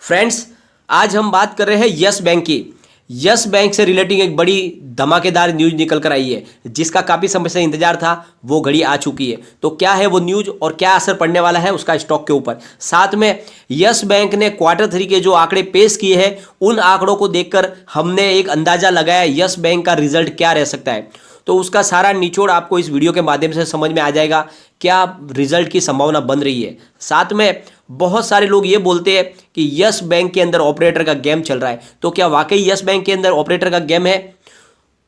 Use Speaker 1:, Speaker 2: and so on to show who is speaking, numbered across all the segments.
Speaker 1: Friends, आज हम बात कर रहे हैं यस बैंक की। यस बैंक से रिलेटिंग एक बड़ी धमाकेदार न्यूज निकल कर आई है, जिसका काफ़ी समय से इंतजार था। वो घड़ी आ चुकी है। तो क्या है वो न्यूज और क्या असर पड़ने वाला है उसका स्टॉक के ऊपर। साथ में यस बैंक ने क्वार्टर 3 के जो आंकड़े पेश किए हैं, उन आंकड़ों को देखकर हमने एक अंदाजा लगाया यस बैंक का रिजल्ट क्या रह सकता है। तो उसका सारा निचोड़ आपको इस वीडियो के माध्यम से समझ में आ जाएगा, क्या रिजल्ट की संभावना बन रही है। साथ में बहुत सारे लोग ये बोलते हैं कि यस बैंक के अंदर ऑपरेटर का गेम चल रहा है। तो क्या वाकई यस बैंक के अंदर ऑपरेटर का गेम है?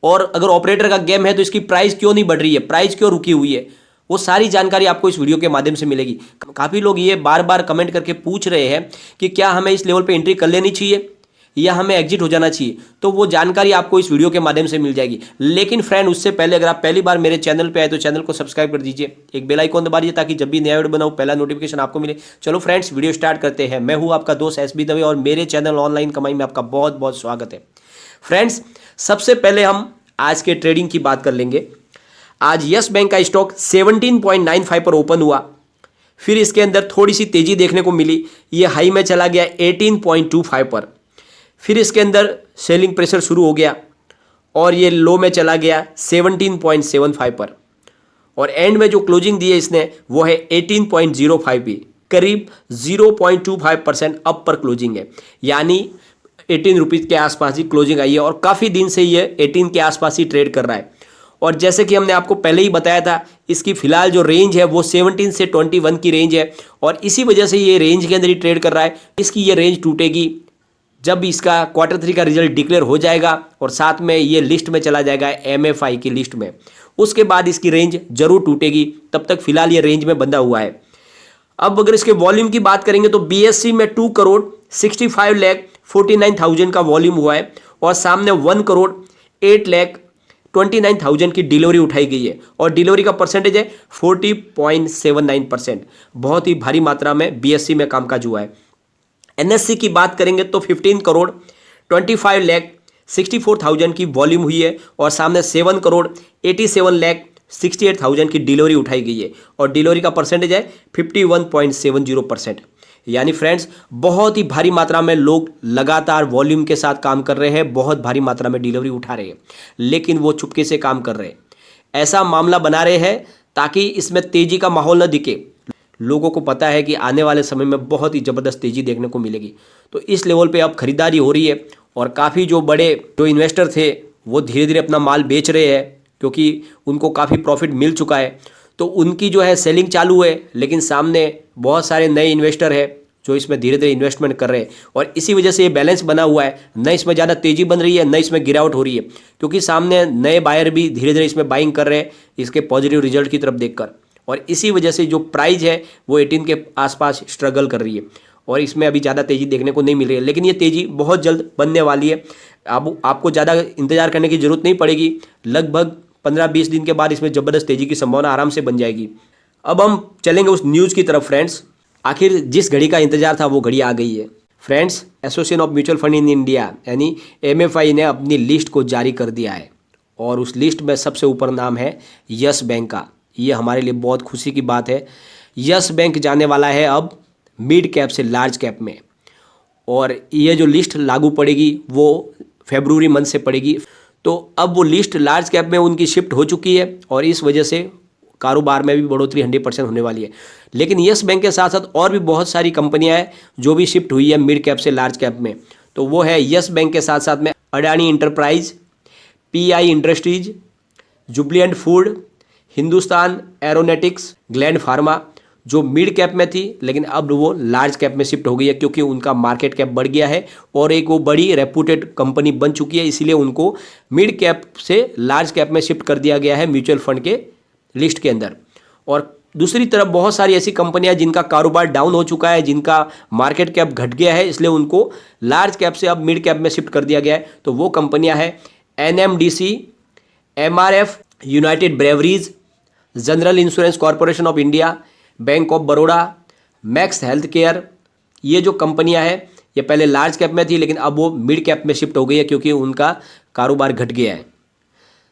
Speaker 1: और अगर ऑपरेटर का गेम है तो इसकी प्राइस क्यों नहीं बढ़ रही है, प्राइस क्यों रुकी हुई है? वो सारी जानकारी आपको इस वीडियो के माध्यम से मिलेगी। काफ़ी लोग ये बार बार कमेंट करके पूछ रहे हैं कि क्या हमें इस लेवल पे एंट्री कर लेनी चाहिए या हमें एग्जिट हो जाना चाहिए। तो वो जानकारी आपको इस वीडियो के माध्यम से मिल जाएगी। लेकिन फ्रेंड, उससे पहले अगर आप पहली बार मेरे चैनल पे आए तो चैनल को सब्सक्राइब कर दीजिए, एक बेल आइकॉन दबा दीजिए ताकि जब भी नया वीडियो बनाऊं पहला नोटिफिकेशन आपको मिले। चलो फ्रेंड्स, वीडियो स्टार्ट करते हैं। मैं हूं आपका दोस्त एसबी दवे और मेरे चैनल ऑनलाइन कमाई में आपका बहुत बहुत स्वागत है। फ्रेंड्स, सबसे पहले हम आज के ट्रेडिंग की बात कर लेंगे। आज यस बैंक का स्टॉक 17.95 पर ओपन हुआ, फिर इसके अंदर थोड़ी सी तेजी देखने को मिली। ये हाई में चला गया 18.25 पर, फिर इसके अंदर सेलिंग प्रेशर शुरू हो गया और ये लो में चला गया 17.75 पर, और एंड में जो क्लोजिंग दी है इसने वो है 18.05 भी, करीब 0.25% अप पर क्लोजिंग है। यानी 18 रुपीज़ के आसपास ही क्लोजिंग आई है और काफ़ी दिन से ये 18 के आसपास ही ट्रेड कर रहा है। और जैसे कि हमने आपको पहले ही बताया था, इसकी फिलहाल जो रेंज है वो 17 से 21 की रेंज है और इसी वजह से ये रेंज के अंदर ही ट्रेड कर रहा है। इसकी ये रेंज टूटेगी जब इसका क्वार्टर 3 का रिजल्ट डिक्लेयर हो जाएगा और साथ में ये लिस्ट में चला जाएगा एमएफआई की लिस्ट में। उसके बाद इसकी रेंज जरूर टूटेगी, तब तक फिलहाल ये रेंज में बंधा हुआ है। अब अगर इसके वॉल्यूम की बात करेंगे तो बीएससी में 2,65,49,000 का वॉल्यूम हुआ है और सामने 1,08,29,000 की डिलीवरी उठाई गई है और डिलीवरी का परसेंटेज है 40.79%। बहुत ही भारी मात्रा में बीएससी में कामकाज हुआ है। एनएससी की बात करेंगे तो 15,25,64,000 की वॉल्यूम हुई है और सामने 7,87,68,000 की डिलीवरी उठाई गई है और डिलीवरी का परसेंटेज है 51.70%। यानी फ्रेंड्स, बहुत ही भारी मात्रा में लोग लगातार वॉल्यूम के साथ काम कर रहे हैं, बहुत भारी मात्रा में डिलीवरी उठा रहे हैं, लेकिन वो चुपके से काम कर रहे हैं। ऐसा मामला बना रहे हैं ताकि इसमें तेजी का माहौल न दिखे। लोगों को पता है कि आने वाले समय में बहुत ही ज़बरदस्त तेज़ी देखने को मिलेगी। तो इस लेवल पे अब खरीदारी हो रही है और काफ़ी जो बड़े जो इन्वेस्टर थे वो धीरे धीरे अपना माल बेच रहे हैं, क्योंकि उनको काफ़ी प्रॉफिट मिल चुका है। तो उनकी जो है सेलिंग चालू है, लेकिन सामने बहुत सारे नए इन्वेस्टर हैं जो इसमें धीरे धीरे इन्वेस्टमेंट कर रहे हैं और इसी वजह से ये बैलेंस बना हुआ है। न इसमें ज़्यादा तेज़ी बन रही है, न इसमें गिरावट हो रही है, क्योंकि सामने नए बायर भी धीरे धीरे इसमें बाइंग कर रहे हैं इसके पॉजिटिव रिजल्ट की तरफ देखकर। और इसी वजह से जो प्राइस है वो 18 के आसपास स्ट्रगल कर रही है और इसमें अभी ज़्यादा तेज़ी देखने को नहीं मिल रही है, लेकिन ये तेज़ी बहुत जल्द बनने वाली है। अब आपको ज़्यादा इंतजार करने की ज़रूरत नहीं पड़ेगी, लगभग 15-20 दिन के बाद इसमें ज़बरदस्त तेज़ी की संभावना आराम से बन जाएगी। अब हम चलेंगे उस न्यूज़ की तरफ। फ्रेंड्स, आखिर जिस घड़ी का इंतजार था वो घड़ी आ गई है। Friends, association of mutual fund in India यानी एमएफआई ने अपनी लिस्ट को जारी कर दिया है और उस लिस्ट में सबसे ऊपर नाम है यस बैंक का। ये हमारे लिए बहुत खुशी की बात है। यस बैंक जाने वाला है अब मिड कैप से लार्ज कैप में और ये जो लिस्ट लागू पड़ेगी वो फरवरी मंथ से पड़ेगी। तो अब वो लिस्ट लार्ज कैप में उनकी शिफ्ट हो चुकी है और इस वजह से कारोबार में भी बढ़ोतरी 100% होने वाली है। लेकिन यस बैंक के साथ साथ और भी बहुत सारी कंपनियां हैं जो भी शिफ्ट हुई है मिड कैप से लार्ज कैप में। तो वो है यस बैंक के साथ साथ में Adani enterprise, PI industries, Jubilant food, Hindustan aeronautics, Gland pharma, जो मिड कैप में थी लेकिन अब वो लार्ज कैप में शिफ्ट हो गई है, क्योंकि उनका मार्केट कैप बढ़ गया है और एक वो बड़ी रेपुटेड कंपनी बन चुकी है। इसीलिए उनको मिड कैप से लार्ज कैप में शिफ्ट कर दिया गया है म्यूचुअल फंड के लिस्ट के अंदर। और दूसरी तरफ बहुत सारी ऐसी कंपनियां जिनका कारोबार डाउन हो चुका है, जिनका मार्केट कैप घट गया है, इसलिए उनको लार्ज कैप से अब मिड कैप में शिफ्ट कर दिया गया है। तो वो कंपनियां हैं NMDC, MRF, United breweries, general insurance corporation of India, bank of Baroda, max health care. ये जो कंपनियां हैं ये पहले लार्ज कैप में थी लेकिन अब वो मिड कैप में शिफ्ट हो गई है क्योंकि उनका कारोबार घट गया है।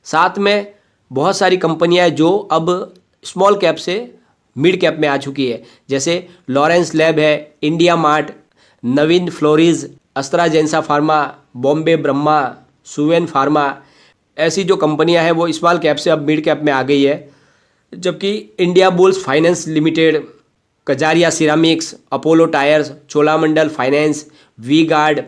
Speaker 1: साथ में बहुत सारी कंपनियां हैं जो अब स्मॉल कैप से मिड कैप में आ चुकी है, जैसे लॉरेंस लैब है, India Mart, Navin fluorine, AstraZeneca pharma, Bombay Burmah, Suven pharma, ऐसी जो कंपनियां हैं वो स्मॉल कैप से अब मिड कैप में आ गई है। जबकि India bulls finance limited, Kajaria ceramics, Apollo tyres, Cholamandalam finance, V guard,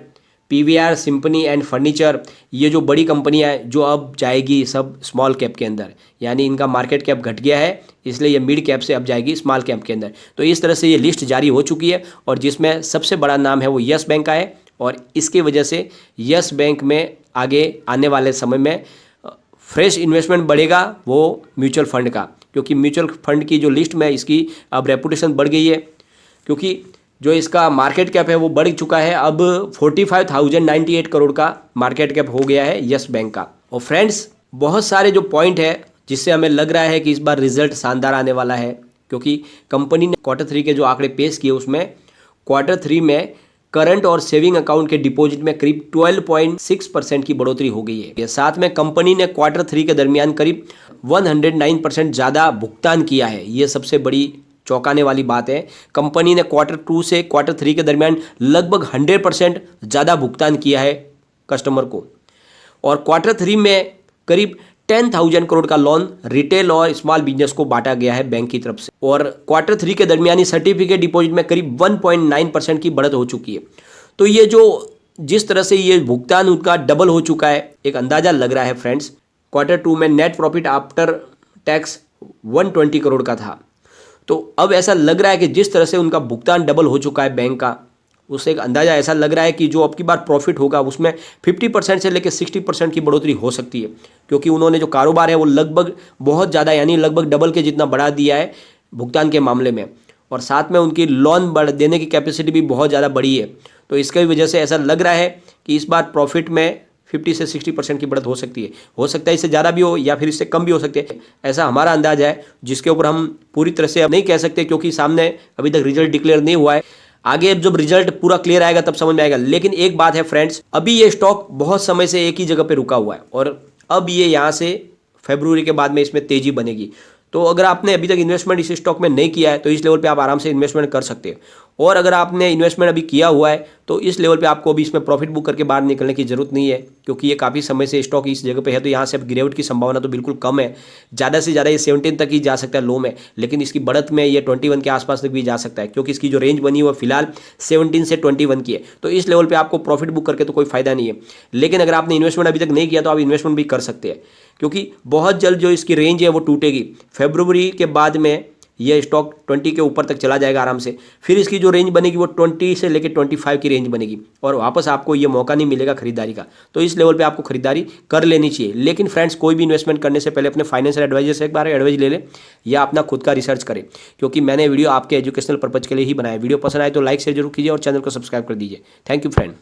Speaker 1: PVR Symphony and furniture, ये जो बड़ी कंपनियां हैं जो अब जाएगी सब स्मॉल कैप के अंदर, यानी इनका मार्केट कैप घट गया है इसलिए ये मिड कैप से अब जाएगी स्मॉल कैप के अंदर। तो इस तरह से ये लिस्ट जारी हो चुकी है और जिसमें सबसे बड़ा नाम है वो यस बैंक का है और इसकी वजह से यस बैंक में आगे आने वाले समय में फ्रेश इन्वेस्टमेंट बढ़ेगा वो म्यूचुअल फंड का, क्योंकि म्यूचुअल फंड की जो लिस्ट में इसकी अब रेपुटेशन बढ़ गई है, क्योंकि जो इसका मार्केट कैप है वो बढ़ चुका है, अब 45,098 करोड़ का मार्केट कैप हो गया है यस बैंक का। और फ्रेंड्स बहुत सारे जो पॉइंट है जिससे हमें लग रहा है कि इस बार रिजल्ट शानदार आने वाला है, क्योंकि कंपनी ने Q3 के जो आंकड़े पेश किए उसमें Q3 में करंट और सेविंग अकाउंट के डिपॉजिट में करीब 12.6% की बढ़ोतरी हो गई है। साथ में कंपनी ने Q3 के दरमियान करीब 109% ज़्यादा भुगतान किया है। ये सबसे बड़ी चौंकाने वाली बात है। कंपनी ने Q2 से Q3 के दरमियान लगभग 100% ज़्यादा भुगतान किया है कस्टमर को और Q3 में करीब 10,000 करोड़ का लोन रिटेल और स्मॉल बिजनेस को बांटा गया है बैंक की तरफ से और Q3 के दरमियानी सर्टिफिकेट डिपॉजिट में करीब 1.9% की बढ़त हो चुकी है। तो ये जो जिस तरह से ये भुगतान उनका डबल हो चुका है, एक अंदाज़ा लग रहा है फ्रेंड्स। Q2 में net profit after tax 120 crore का था, तो अब ऐसा लग रहा है कि जिस तरह से उनका भुगतान डबल हो चुका है बैंक का, उससे एक अंदाज़ा ऐसा लग रहा है कि जो अब की बार प्रॉफिट होगा उसमें 50% से लेकर 60% की बढ़ोतरी हो सकती है, क्योंकि उन्होंने जो कारोबार है वो लगभग बहुत ज़्यादा यानी लगभग डबल के जितना बढ़ा दिया है भुगतान के मामले में और साथ में उनकी लोन बढ़ देने की कैपेसिटी भी बहुत ज़्यादा बढ़ी है। तो इसकी वजह से ऐसा लग रहा है कि इस बार प्रॉफिट में 50 से 60% की बढ़त हो सकती है। हो सकता है इससे ज़्यादा भी हो या फिर इससे कम भी हो सकती है, ऐसा हमारा अंदाज़ है, जिसके ऊपर हम पूरी तरह से अब नहीं कह सकते क्योंकि सामने अभी तक रिजल्ट डिक्लेयर नहीं हुआ है। आगे जब रिजल्ट पूरा क्लियर आएगा तब समझ में आएगा। लेकिन एक बात है फ्रेंड्स, अभी ये स्टॉक बहुत समय से एक ही जगह पे रुका हुआ है और अब ये यहाँ से फरवरी के बाद में इसमें तेजी बनेगी। तो अगर आपने अभी तक इन्वेस्टमेंट इस स्टॉक में नहीं किया है तो इस लेवल पे आप आराम से इन्वेस्टमेंट कर सकते हैं, और अगर आपने इन्वेस्टमेंट अभी किया हुआ है तो इस लेवल पे आपको अभी इसमें प्रॉफिट बुक करके बाहर निकलने की जरूरत नहीं है, क्योंकि ये काफ़ी समय से स्टॉक इस जगह पे है। तो यहाँ से अब गिरावट की संभावना तो बिल्कुल कम है, ज़्यादा से ज़्यादा ये 17 तक ही जा सकता है लो में, लेकिन इसकी बढ़त में ये 21 के आसपास तक भी जा सकता है, क्योंकि इसकी जो रेंज बनी है वो फिलहाल 17 से 21 की है। तो इस लेवल पर आपको प्रॉफिट बुक करके तो कोई फायदा नहीं है, लेकिन अगर आपने इन्वेस्टमेंट अभी तक नहीं किया तो आप इन्वेस्टमेंट भी कर सकते हैं, क्योंकि बहुत जल्द जो इसकी रेंज है वो टूटेगी। फरवरी के बाद में यह स्टॉक 20 के ऊपर तक चला जाएगा आराम से, फिर इसकी जो रेंज बनेगी वो 20 से लेकर 25 की रेंज बनेगी और वापस आपको ये मौका नहीं मिलेगा खरीदारी का। तो इस लेवल पे आपको खरीदारी कर लेनी चाहिए। लेकिन फ्रेंड्स, कोई भी इन्वेस्टमेंट करने से पहले अपने फाइनेंशियल एडवाइजर से एक बार एडवाइस ले ले या अपना खुद का रिसर्च करें, क्योंकि मैंने वीडियो आपके एजुकेशनल पर्पज के लिए ही बनाया। वीडियो पसंद आए तो लाइक शेयर जरूर कीजिए और चैनल को सब्सक्राइब कर दीजिए। Thank you friend.